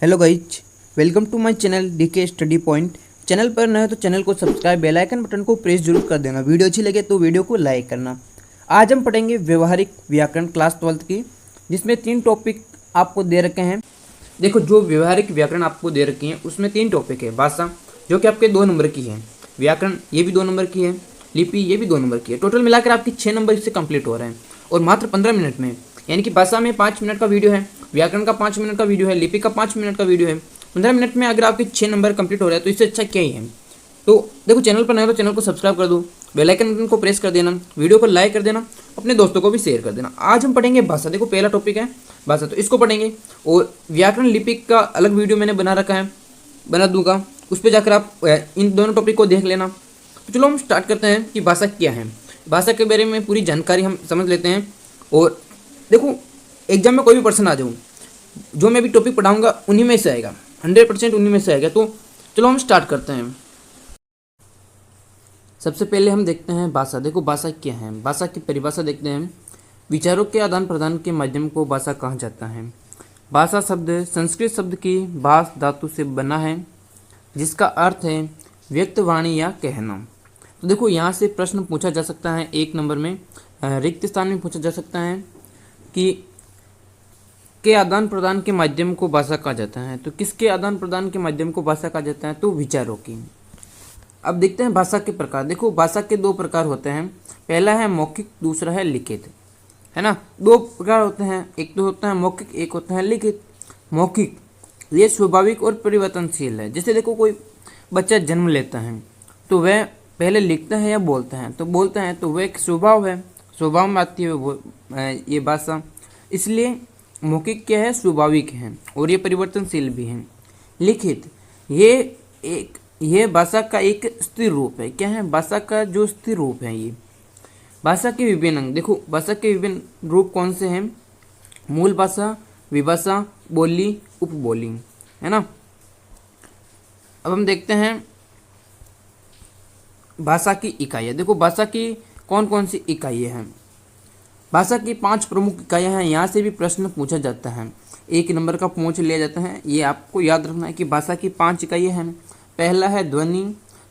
Hello guys, welcome to my channel DK study point. Channel पर नए हो तो चैनल को सब्सक्राइब, बेल आइकन बटन को प्रेस जरूर कर देना। वीडियो अच्छी लगे तो वीडियो को लाइक करना। आज हम पढ़ेंगे व्यवहारिक व्याकरण क्लास 12th की, जिसमें 3 टॉपिक आपको दे रखे हैं। देखो, जो व्यवहारिक व्याकरण आपको दे रखी है उसमें 3 टॉपिक है। भाषा जो कि आपके 2 नंबर की है, व्याकरण ये भी 2 नंबर की है, लिपि ये भी 2 नंबर की है। टोटल मिलाकर आपकी 6 नंबर इससे कंप्लीट हो रहे हैं और मात्र 15 मिनट में। यानी कि भाषा में 5 मिनट का वीडियो है, व्याकरण का 5 मिनट का वीडियो है, लिपि का 5 मिनट का वीडियो है। 15 मिनट में अगर आपके 6 नंबर कंप्लीट हो रहे हैं तो इससे अच्छा क्या ही है। तो देखो, चैनल पर नए हो तो चैनल को सब्सक्राइब कर दो, बेल आइकन को प्रेस कर देना, वीडियो को लाइक कर देना, अपने दोस्तों को भी शेयर कर देना। आज हम पढ़ेंगे भाषा। देखो, पहला टॉपिक है भाषा, तो इसको पढ़ेंगे। और व्याकरण लिपि का अलग वीडियो मैंने बना रखा है, बना दूंगा, उस पर जाकर आप इन दोनों टॉपिक को देख लेना। तो चलो हम स्टार्ट करते हैं कि भाषा क्या है। भाषा के बारे में पूरी जानकारी हम समझ लेते हैं। और देखो, एग्जाम में कोई भी पर्सन आ जाऊँ, जो मैं भी टॉपिक पढ़ाऊंगा उन्हीं में से आएगा, 100% उन्हीं में से आएगा। तो चलो हम स्टार्ट करते हैं। सबसे पहले हम देखते हैं भाषा। देखो, भाषा क्या है। भाषा की परिभाषा देखते हैं। विचारों के आदान प्रदान के माध्यम को भाषा कहा जाता है। भाषा शब्द संस्कृत शब्द की भाष धातु से बना है, जिसका अर्थ है व्यक्त वाणी या कहना। तो देखो, यहाँ से प्रश्न पूछा जा सकता है 1 नंबर में, रिक्त स्थान में पूछा जा सकता है कि के आदान प्रदान के माध्यम को भाषा कहा जाता है। तो किसके आदान प्रदान के माध्यम को भाषा कहा जाता है? तो विचारों की। अब देखते हैं भाषा के प्रकार। देखो, भाषा के 2 प्रकार होते हैं। पहला है मौखिक, दूसरा है लिखित, है ना। 2 प्रकार होते हैं, एक तो होता है मौखिक, एक होता है लिखित। मौखिक ये स्वाभाविक और परिवर्तनशील है। जैसे देखो, कोई बच्चा जन्म लेता है तो वह पहले लिखता है या बोलता है? तो बोलता है, तो वह एक स्वभाव है, स्वभाव में आती है वो ये भाषा। इसलिए मौखिक क्या है? स्वाभाविक है और ये परिवर्तनशील भी है। लिखित ये भाषा का एक स्थिर रूप है। क्या है? भाषा का जो स्थिर रूप है। ये भाषा के विभिन्न अंग। देखो, भाषा के विभिन्न रूप कौन से हैं? मूल भाषा, विभाषा, बोली, उपबोली, है ना। अब हम देखते हैं भाषा की इकाइयाँ। देखो, भाषा की कौन कौन सी इकाइयाँ हैं? भाषा की 5 प्रमुख इकाइयाँ हैं। यहाँ से भी प्रश्न पूछा जाता है, 1 नंबर का पूछ लिया जाता है। ये आपको याद रखना है कि भाषा की 5 इकाइयाँ हैं। पहला है ध्वनि,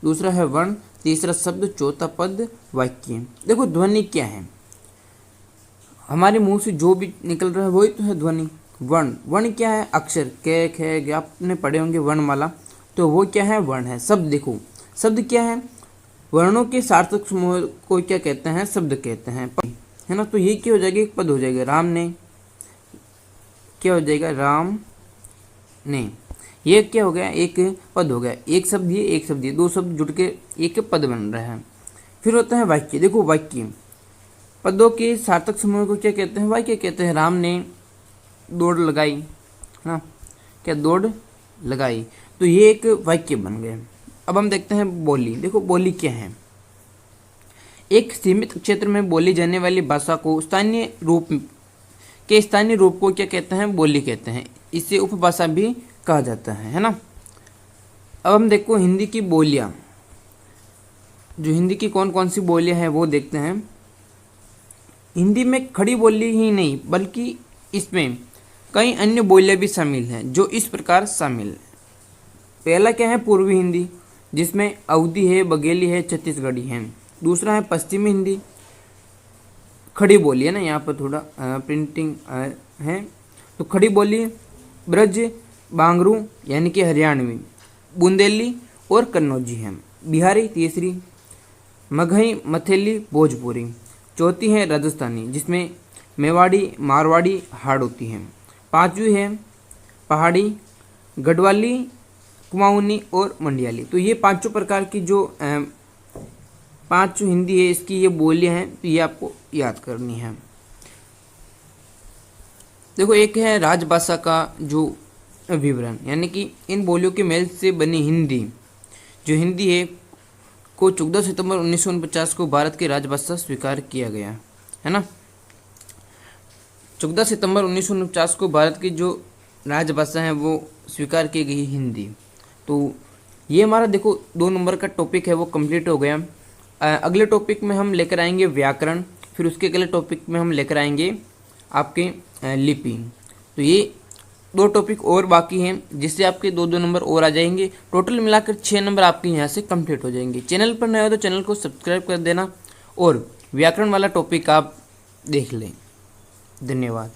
दूसरा है वर्ण, तीसरा शब्द, चौथा पद, वाक्य। देखो, ध्वनि क्या है? हमारे मुंह से जो भी निकल रहा है वही तो है ध्वनि। वर्ण क्या है? अक्षर, क, ख, ग, आपने पढ़े होंगे वर्णमाला, तो वो क्या है? वर्ण है। शब्द, देखो शब्द क्या है? वर्णों के सार्थक समूह को क्या कहते हैं? शब्द कहते हैं, है ना। तो ये क्या हो जाएगा? एक पद हो जाएगा। राम ने, क्या हो जाएगा? राम ने। ये क्या हो गया? एक पद हो गया। एक शब्द ये, एक शब्द ये, 2 शब्द जुड़ के एक पद बन रहा है। फिर होता है वाक्य। देखो, वाक्य पदों के सार्थक समूह को क्या कहते हैं? वाक्य कहते हैं। राम ने दौड़ लगाई, है ना। क्या? दौड़ लगाई। तो ये एक वाक्य बन गया। अब हम देखते हैं बोली। देखो, बोली क्या है? एक सीमित क्षेत्र में बोली जाने वाली भाषा को स्थानीय रूप को क्या कहते हैं? बोली कहते हैं। इसे उपभाषा भी कहा जाता है ना। अब हम देखो हिंदी की बोलियां। जो हिंदी की कौन कौन सी बोलियां हैं वो देखते हैं। हिंदी में खड़ी बोली ही नहीं बल्कि इसमें कई अन्य बोलियां भी शामिल हैं, जो इस प्रकार शामिल है। पहला क्या है? पूर्वी हिंदी, जिसमें अवधी है, बघेली है, छत्तीसगढ़ी है। दूसरा है पश्चिमी हिंदी, खड़ी बोली है ना, यहाँ पर थोड़ा प्रिंटिंग है, तो खड़ी बोली ब्रज, बांगरू यानी कि हरियाणवी, बुंदेली और कन्नौजी है। बिहारी तीसरी, मगही, मथेली, भोजपुरी। चौथी है राजस्थानी, जिसमें मेवाड़ी, मारवाड़ी, हाड़ौती है। 5वीं है पहाड़ी, गढ़वाली, कुमाऊनी और मंडियाली। तो ये 5 प्रकार की जो 5 हिंदी है, इसकी ये बोलियां हैं, तो ये आपको याद करनी है। देखो, एक है राजभाषा का जो विवरण, यानी कि इन बोलियों के मेल से बनी हिंदी, जो हिंदी है को 14 सितंबर 1949 को भारत की राजभाषा स्वीकार किया गया, है ना। 14 सितंबर 1949 को भारत की जो राजभाषा है वो स्वीकार की गई हिंदी। तो ये हमारा देखो 2 नंबर का टॉपिक है वो कंप्लीट हो गया। अगले टॉपिक में हम लेकर आएंगे व्याकरण, फिर उसके अगले टॉपिक में हम लेकर आएंगे आपके लिपि। तो ये 2 टॉपिक और बाकी हैं, जिससे आपके 2-2 नंबर और आ जाएंगे। टोटल मिलाकर 6 नंबर आपके यहाँ से कंप्लीट हो जाएंगे। चैनल पर नए हो तो चैनल को सब्सक्राइब कर देना और व्याकरण वाला टॉपिक आप देख लें। धन्यवाद।